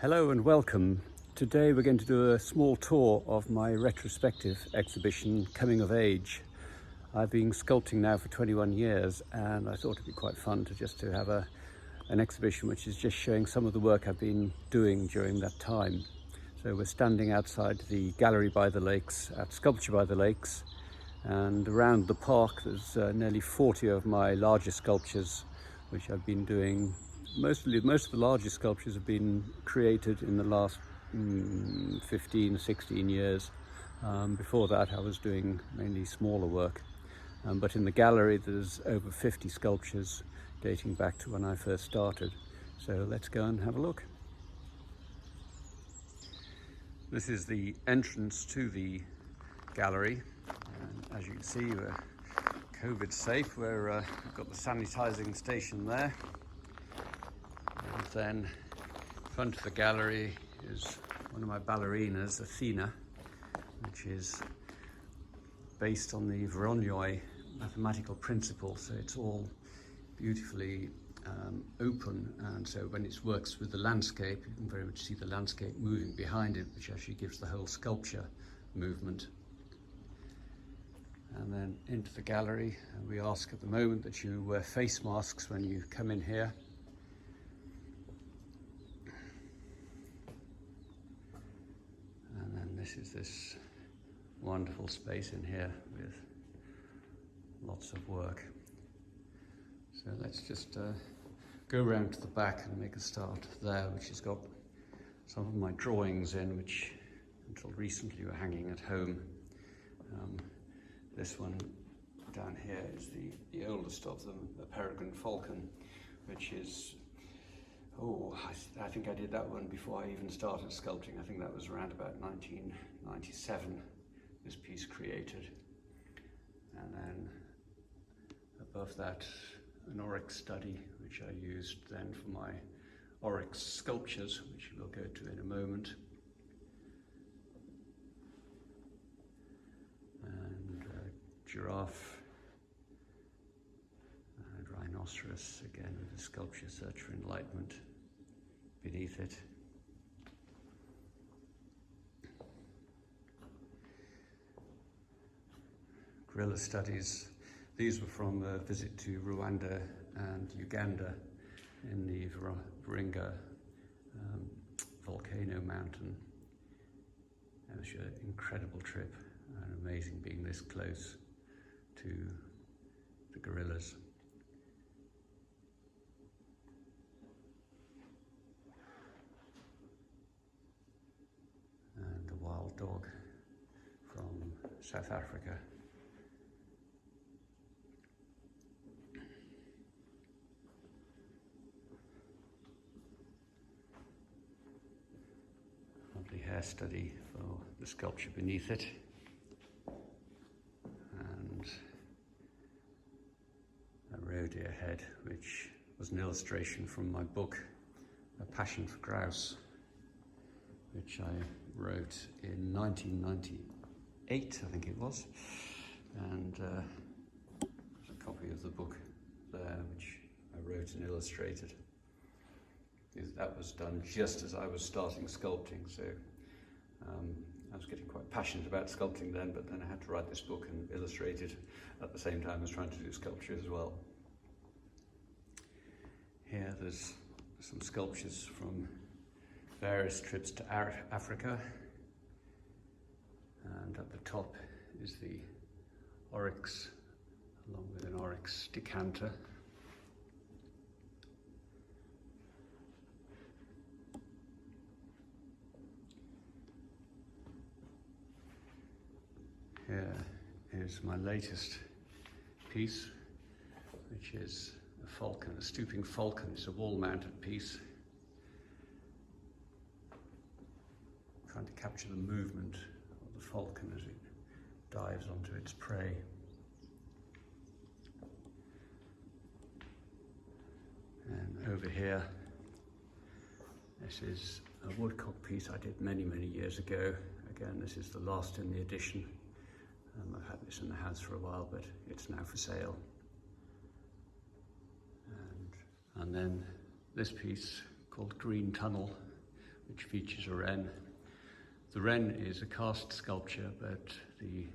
Hello and welcome. Today we're going to do a small tour of my retrospective exhibition, Coming of Age. I've been sculpting now for 21 years and I thought it'd be quite fun to have an exhibition which is just showing some of the work I've been doing during that time. So we're standing outside the gallery by the lakes at Sculpture by the Lakes, and around the park there's nearly 40 of my larger sculptures which I've been doing. Most of the larger sculptures have been created in the last 15, 16 years. Before that I was doing mainly smaller work. But in the gallery there's over 50 sculptures dating back to when I first started. So let's go and have a look. This is the entrance to the gallery. And as you can see, we're COVID safe. We've got the sanitizing station there. And then in front of the gallery is one of my ballerinas, Athena, which is based on the Voronoi mathematical principle. So it's all beautifully open, and so when it works with the landscape, you can very much see the landscape moving behind it, which actually gives the whole sculpture movement. And then into the gallery, and we ask at the moment that you wear face masks when you come in here. And then this is this wonderful space in here with lots of work. So let's just go around to the back and make a start there, which has got some of my drawings in, which until recently were hanging at home. This one down here is the oldest of them, the Peregrine Falcon, which is, I think I did that one before I even started sculpting. I think that was around about 1997, this piece created. And then above that, an oryx study, which I used then for my oryx sculptures, which we'll go to in a moment. And giraffe and rhinoceros, again with the sculpture Search for Enlightenment beneath it. Guerrilla Studies. These were from a visit to Rwanda and Uganda in the Virunga volcano mountain. It was an incredible trip and amazing being this close to the gorillas. And a wild dog from South Africa. Hair study for the sculpture beneath it, and a roe deer head, which was an illustration from my book A Passion for Grouse, which I wrote in 1998, I think it was, and there's a copy of the book there which I wrote and illustrated. That was done just as I was starting sculpting, so I was getting quite passionate about sculpting then, but then I had to write this book and illustrate it at the same time as trying to do sculpture as well. Here there's some sculptures from various trips to Africa, and at the top is the oryx, along with an oryx decanter. Here is my latest piece, which is a falcon, a stooping falcon. It's a wall-mounted piece, trying to capture the movement of the falcon as it dives onto its prey. And over here, this is a woodcock piece I did many, many years ago. Again, this is the last in the edition. I've had this in the house for a while, but it's now for sale. And then this piece called Green Tunnel, which features a wren. The wren is a cast sculpture, but the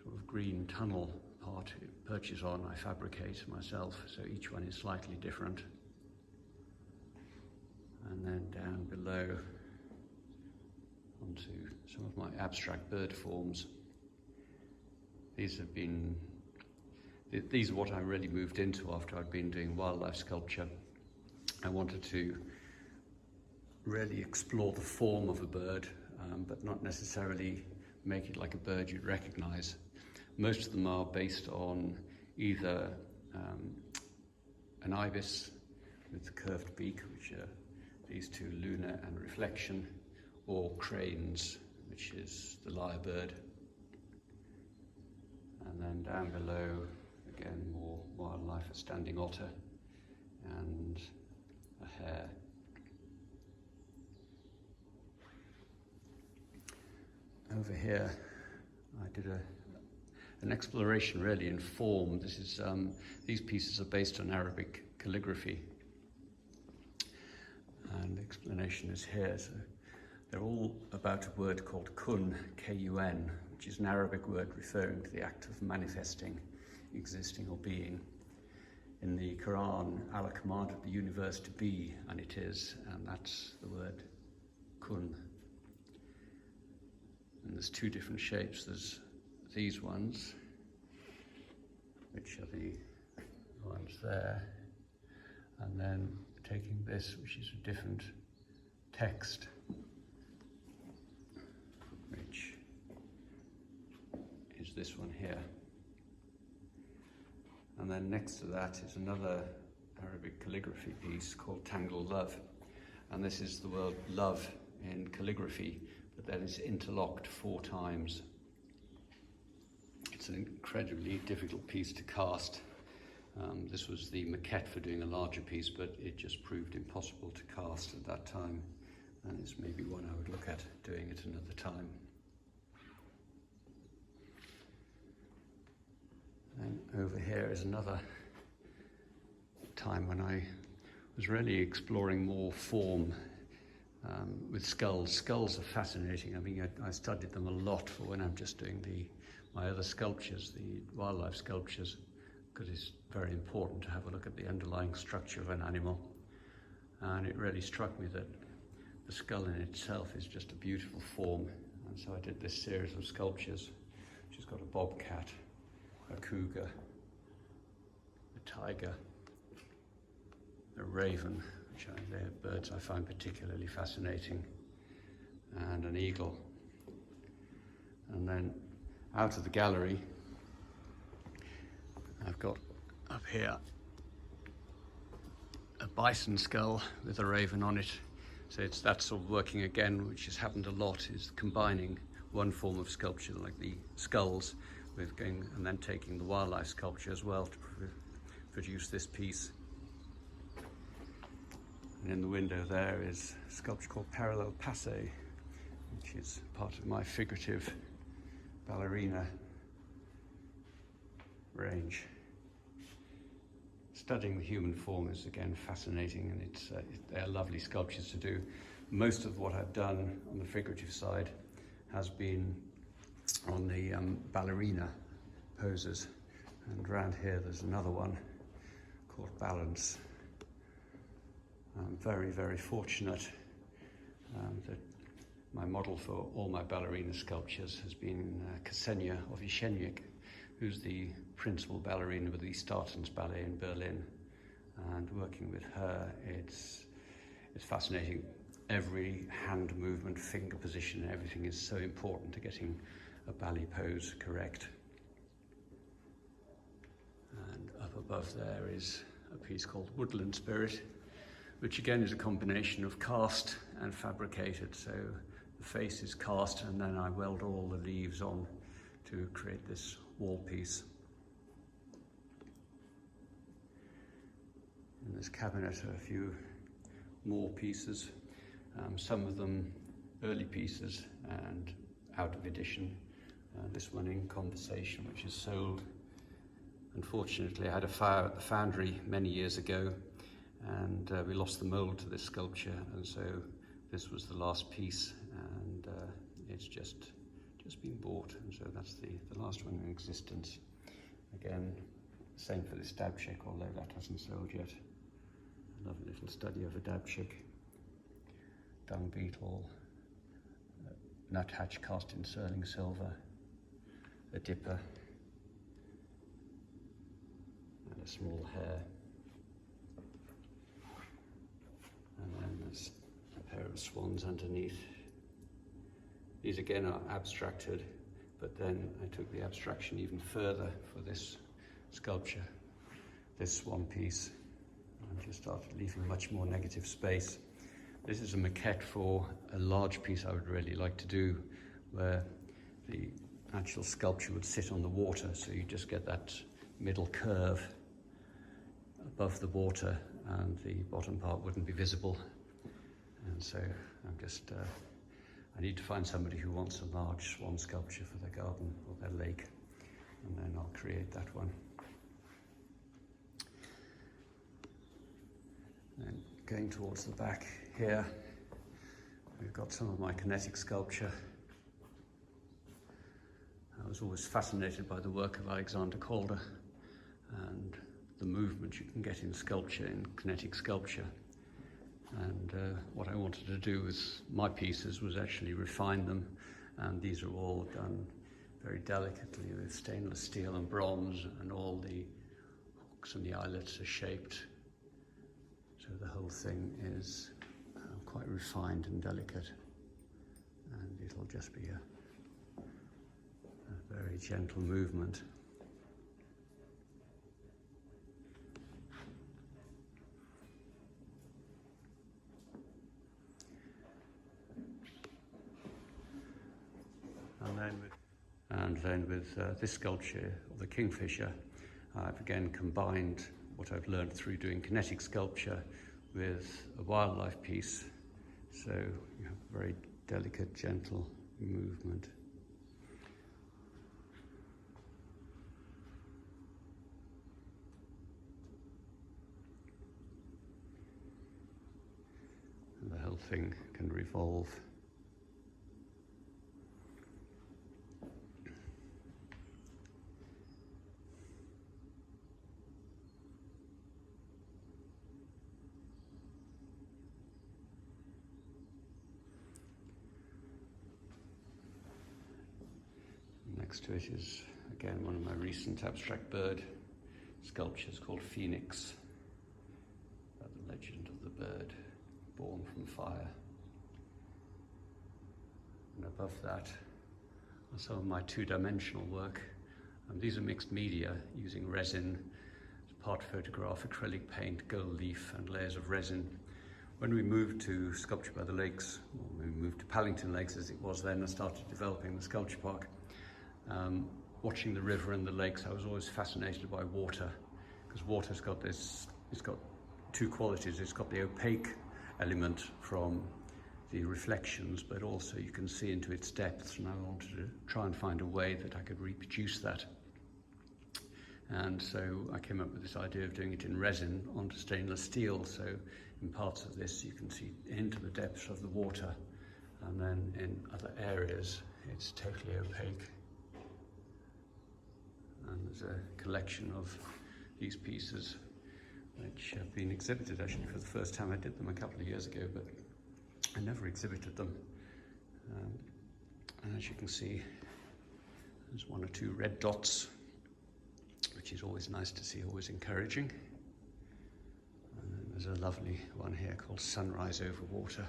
sort of green tunnel part it perches on I fabricate myself, so each one is slightly different. And then down below onto some of my abstract bird forms. These are what I really moved into after I'd been doing wildlife sculpture. I wanted to really explore the form of a bird, but not necessarily make it like a bird you'd recognize. Most of them are based on either an ibis with the curved beak, which are these two, Luna and Reflection, or cranes, which is the lyrebird. And then down below, again, more wildlife, a standing otter and a hare. Over here, I did an exploration really in form. This is these pieces are based on Arabic calligraphy, and the explanation is here. So they're all about a word called kun, K-U-N, which is an Arabic word referring to the act of manifesting, existing or being. In the Quran, Allah commanded the universe to be, and it is, and that's the word kun. And there's two different shapes. There's these ones, which are the ones there, and then taking this, which is a different text, which is this one here. And then next to that is another Arabic calligraphy piece called Tangled Love. And this is the word love in calligraphy, but then it's interlocked 4 times. It's an incredibly difficult piece to cast. This was the maquette for doing a larger piece, but it just proved impossible to cast at that time. And it's maybe one I would look at doing at another time. And over here is another time when I was really exploring more form with skulls. Skulls are fascinating. I mean, I studied them a lot for when I'm just doing my other sculptures, the wildlife sculptures, because it's very important to have a look at the underlying structure of an animal. And it really struck me that the skull in itself is just a beautiful form. And so I did this series of sculptures, which has got a bobcat, a cougar, a tiger, a raven, they're birds I find particularly fascinating, and an eagle. And then out of the gallery, I've got up here a bison skull with a raven on it. So it's that sort of working again, which has happened a lot, is combining one form of sculpture like the skulls with going and then taking the wildlife sculpture as well to produce this piece. And in the window there is a sculpture called Parallel Passe, which is part of my figurative ballerina range. Studying the human form is again fascinating, and they're lovely sculptures to do. Most of what I've done on the figurative side has been on the ballerina poses, and around here there's another one called Balance. I'm very, very fortunate that my model for all my ballerina sculptures has been Ksenia Ovishenyik, who's the principal ballerina with the Statens Ballet in Berlin. And working with her, it's fascinating. Every hand movement, finger position, everything is so important to getting a ballet pose correct. And up above there is a piece called Woodland Spirit, which again is a combination of cast and fabricated. So the face is cast, and then I weld all the leaves on to create this wall piece. In this cabinet are a few more pieces, some of them early pieces and out of edition. This one in Conversation, which is sold. Unfortunately, I had a fire at the foundry many years ago, and we lost the mould to this sculpture, and so this was the last piece, and it's just been bought, and so that's the last one in existence. Again, same for this dabchick, although that hasn't sold yet. A lovely little study of a dabchick, dung beetle, nuthatch cast in sterling silver, a dipper, and a small hare. And then there's a pair of swans underneath. These again are abstracted, but then I took the abstraction even further for this sculpture, this swan piece. I just started leaving much more negative space. This is a maquette for a large piece I would really like to do, where the actual sculpture would sit on the water, so you just get that middle curve above the water and the bottom part wouldn't be visible. And so I'm just, I need to find somebody who wants a large swan sculpture for their garden or their lake, and then I'll create that one. And going towards the back here, we've got some of my kinetic sculpture. I was always fascinated by the work of Alexander Calder and the movement you can get in sculpture, in kinetic sculpture. And what I wanted to do with my pieces was actually refine them, and these are all done very delicately with stainless steel and bronze, and all the hooks and the eyelets are shaped. So the whole thing is quite refined and delicate, and it'll just be a very gentle movement. And then with this sculpture of the Kingfisher, I've again combined what I've learned through doing kinetic sculpture with a wildlife piece. So you have a very delicate, gentle movement. And the whole thing can revolve. Next to it is, again, one of my recent abstract bird sculptures called Phoenix, about the legend of the bird born from fire. And above that are some of my two-dimensional work. These are mixed media using resin, part photograph, acrylic paint, gold leaf, and layers of resin. When we moved to Sculpture by the Lakes, or we moved to Pallington Lakes as it was then, I started developing the sculpture park. Watching the river and the lakes, I was always fascinated by water, because water's got this, it's got two qualities. It's got the opaque element from the reflections, but also you can see into its depths, and I wanted to try and find a way that I could reproduce that. And so I came up with this idea of doing it in resin onto stainless steel, so in parts of this you can see into the depths of the water, and then in other areas it's totally opaque. And there's a collection of these pieces which have been exhibited actually for the first time. I did them a couple of years ago, but I never exhibited them. And as you can see, there's one or two red dots, which is always nice to see, always encouraging. And then there's a lovely one here called Sunrise Over Water.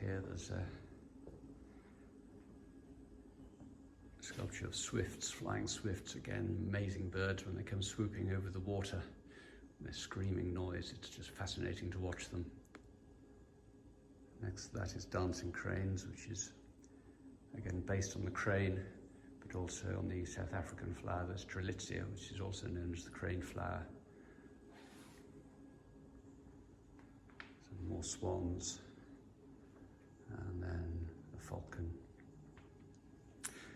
Here there's a sculpture of swifts, flying swifts, again, amazing birds when they come swooping over the water. Their screaming noise, it's just fascinating to watch them. Next to that is dancing cranes, which is again based on the crane, but also on the South African flower. There's Strelitzia, which is also known as the crane flower. swans, and then a falcon.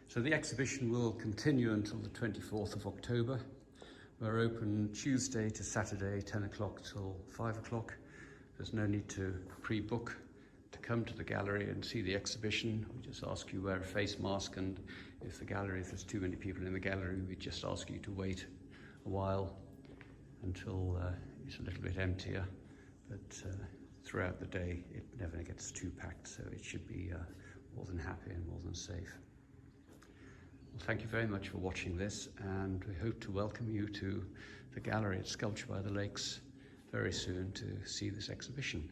So the exhibition will continue until the 24th of October. We're open Tuesday to Saturday, 10 o'clock till 5 o'clock. There's no need to pre-book to come to the gallery and see the exhibition. We just ask you wear a face mask, and if there's too many people in the gallery, we just ask you to wait a while until it's a little bit emptier. But throughout the day, it never gets too packed, so it should be more than happy and more than safe. Well, thank you very much for watching this, and we hope to welcome you to the gallery at Sculpture by the Lakes very soon to see this exhibition.